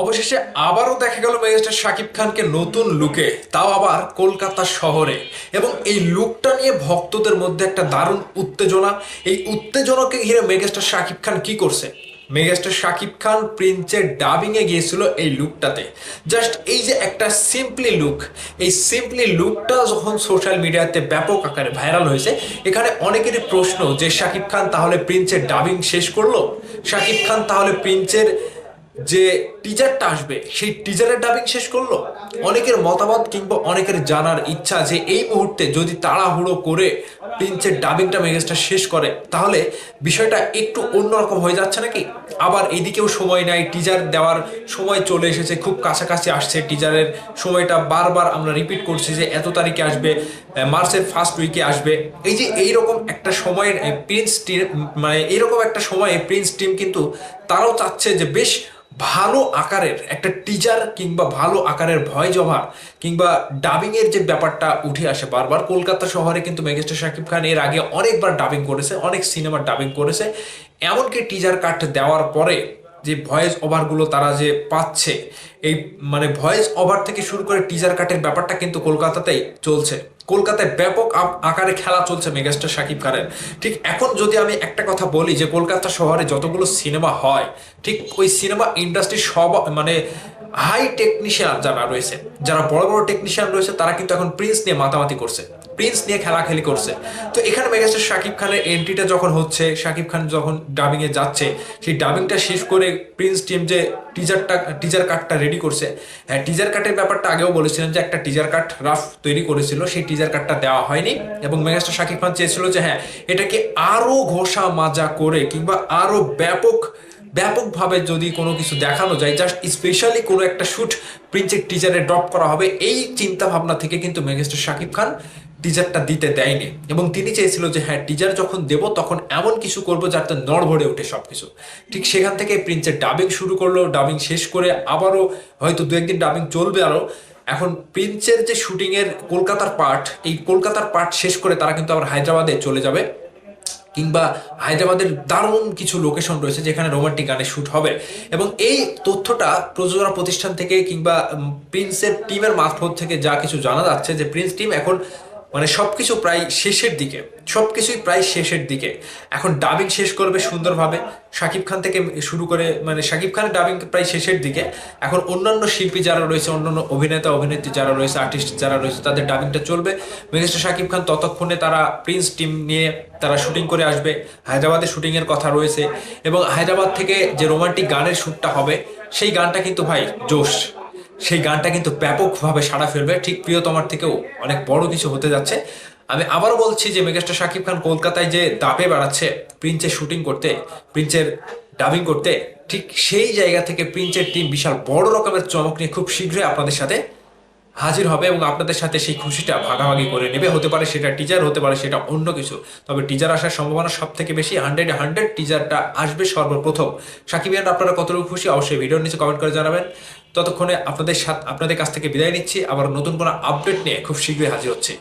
অবশেষে আবারও দেখা গেল মেগাস্টার শাকিব খানকে নতুন লুকে, তাও আবার কলকাতা শহরে। এবং এই লুকটা নিয়ে ভক্তদের মধ্যে একটা দারুণ উত্তেজনা। এই উত্তেজনাকে ঘিরে মেগাস্টার শাকিব খান কি করছে? মেগাস্টার শাকিব খান প্রিন্সের ডাবিং এ গিয়েছিল এই লুকটাতে। জাস্ট এই যে একটা সিম্পলি লুক, এই সিম্পলি লুকটা যখন সোশ্যাল মিডিয়াতে ব্যাপক আকারে ভাইরাল হয়েছে, এখানে অনেকেরই প্রশ্ন যে শাকিব খান তাহলে প্রিন্সের ডাবিং শেষ করলো, শাকিব খান তাহলে প্রিন্সের যে টিজারটা আসবে সেই টিজারের ডাবিং শেষ করলো। অনেকের মতামত কিংবা অনেকের জানার ইচ্ছা যে এই মুহূর্তে যদি তাড়াহুড়ো করে প্রিন্সের ডাবিংটা মেগাস্টার শেষ করে তাহলে বিষয়টা একটু অন্যরকম হয়ে যাচ্ছে নাকি। আবার এইদিকেও সময় নাই, টিজার দেওয়ার সময় চলে এসেছে, খুব কাছাকাছি আসছে টিজারের সময়টা। বারবার আমরা রিপিট করছি যে এত তারিখে আসবে, মার্চের ফার্স্ট উইকে আসবে। এই যে এইরকম একটা সময়ের প্রিন্স টিম, মানে এইরকম একটা সময়ে প্রিন্স টিম কিন্তু তারাও চাচ্ছে যে বেশ ভালো আকারের একটা টিজার কিংবা ভালো আকারের ভয়েস ওভার কিংবা ডাবিং এর যে ব্যাপারটা উঠে আসে বারবার। কলকাতা শহরে কিন্তু মেগাস্টার শাকিব খান এর আগে অনেকবার ডাবিং করেছে, অনেক সিনেমার ডাবিং করেছে। এমনকি টিজার কাট দেওয়ার পরে যে ভয়েস ওভারগুলো তারা যে পাচ্ছে, এই মানে ভয়েস ওভার থেকে শুরু করে টিজার কাটের ব্যাপারটা কিন্তু কলকাতাতেই চলছে। কলকাতায় ব্যাপক আকারে খেলা চলছে মেগাস্টার শাকিব খানের। ঠিক এখন যদি আমি একটা কথা বলি যে কলকাতা শহরে যতগুলো সিনেমা হয়, ঠিক ওই সিনেমা ইন্ডাস্ট্রির সব মানে হাই টেকনিশিয়ান যারা রয়েছে, যারা বড় বড় টেকনিশিয়ান রয়েছে, তারা কিন্তু এখন প্রিন্স নিয়ে মাতামাতি করছে, প্রিন্স নিয়ে খেলাখেলি করছে। তো এখানে মেগাস্টার শাকিব খানের এন্ট্রিটা যখন হচ্ছে, শাকিব খান যখন ডাবিং এ যাচ্ছে, সেই ডাবিংটা শেষ করে প্রিন্স টিম যে টিজার কাটটা রেডি করছে। হ্যাঁ, টিজার কাটের ব্যাপারটা আগেও বলেছিলেন যে একটা টিজার কাট রাফ তৈরি করেছিল, সেই টিজার কাটটা দেওয়া হয়নি। এবং মেগাস্টার শাকিব খান চেয়েছিল যে হ্যাঁ, এটাকে আরো ঘষা মাজা করে কিংবা আরো ব্যাপকভাবে যদি কোনো কিছু দেখানো যায়, জাস্ট স্পেশালি কোনো একটা শুট প্রিন্সের টিজারে ড্রপ করা হবে, এই চিন্তা ভাবনা থেকে কিন্তু মেগাস্টার শাকিব খান টিজারটা দিতে দেয়নি। এবং তিনি চেয়েছিল যে হ্যাঁ, টিজার যখন দেব তখন এমন কিছু করবো যাতে নড়বড়ে ওঠে সবকিছু। ঠিক সেখান থেকে প্রিন্সের ডাবিং শুরু করলো, ডাবিং শেষ করে আবারও হয়তো দু একদিন ডাবিং চলবে আরো। এখন প্রিন্সের যে শুটিং এর কলকাতার পার্ট, এই কলকাতার পার্ট শেষ করে তারা কিন্তু আবার হায়দ্রাবাদে চলে যাবে, কিংবা হায়দ্রাবাদের দারুণ কিছু লোকেশন রয়েছে যেখানে রোমান্টিক গানের শুট হবে। এবং এই তথ্যটা প্রযোজনা প্রতিষ্ঠান থেকে কিংবা প্রিন্সের টিমের মারফত থেকে যা কিছু জানা যাচ্ছে যে প্রিন্স টিম এখন মানে সবকিছু প্রায় শেষের দিকে, সবকিছুই প্রায় শেষের দিকে। এখন ডাবিং শেষ করবে সুন্দরভাবে শাকিব খান থেকে শুরু করে, মানে শাকিব খানের ডাবিং প্রায় শেষের দিকে। এখন অন্যান্য শিল্পী যারা রয়েছে, অন্যান্য অভিনেতা অভিনেত্রী যারা রয়েছে, আর্টিস্ট যারা রয়েছে, তাদের ডাবিংটা চলবে। মেগাস্টার শাকিব খান ততক্ষণে তারা প্রিন্স টিম নিয়ে তারা শুটিং করে আসবে। হায়দ্রাবাদে শুটিং এর কথা রয়েছে। এবং হায়দ্রাবাদ থেকে যে রোমান্টিক গানের শ্যুটটা হবে, সেই গানটা কিন্তু ভাই জোশ, সেই গানটা কিন্তু ব্যাপকভাবে সাড়া ফেলবে। ঠিক প্রিয়তমার থেকেও অনেক বড় কিছু হতে যাচ্ছে। আমি আবারও বলছি যে মেগাস্টার শাকিব খান কলকাতায় যে দাপে বেড়াচ্ছে প্রিন্সের শুটিং করতে, প্রিন্সের ডাবিং করতে, ঠিক সেই জায়গা থেকে প্রিন্সের টিম বিশাল বড় রকমের চমক নিয়ে খুব শীঘ্রই আপনাদের সাথে হাজির হবে এবং আপনাদের সাথে সেই খুশিটা ভাগাভাগি করে নেবে। হতে পারে সেটা টিজার, হতে পারে সেটা অন্য কিছু, তবে টিজার আসার সম্ভাবনা সব থেকে বেশি। 100 টিজারটা আসবে সর্বপ্রথম। সাকিবিয়ান আপনারা কতটুকু খুশি অবশ্যই ভিডিওর নিচে কমেন্ট করে জানাবেন। ততক্ষণে আপনাদের কাছ থেকে বিদায় নিচ্ছি, আবার নতুন কোনো আপডেট নিয়ে খুব শীঘ্রই হাজির হচ্ছে।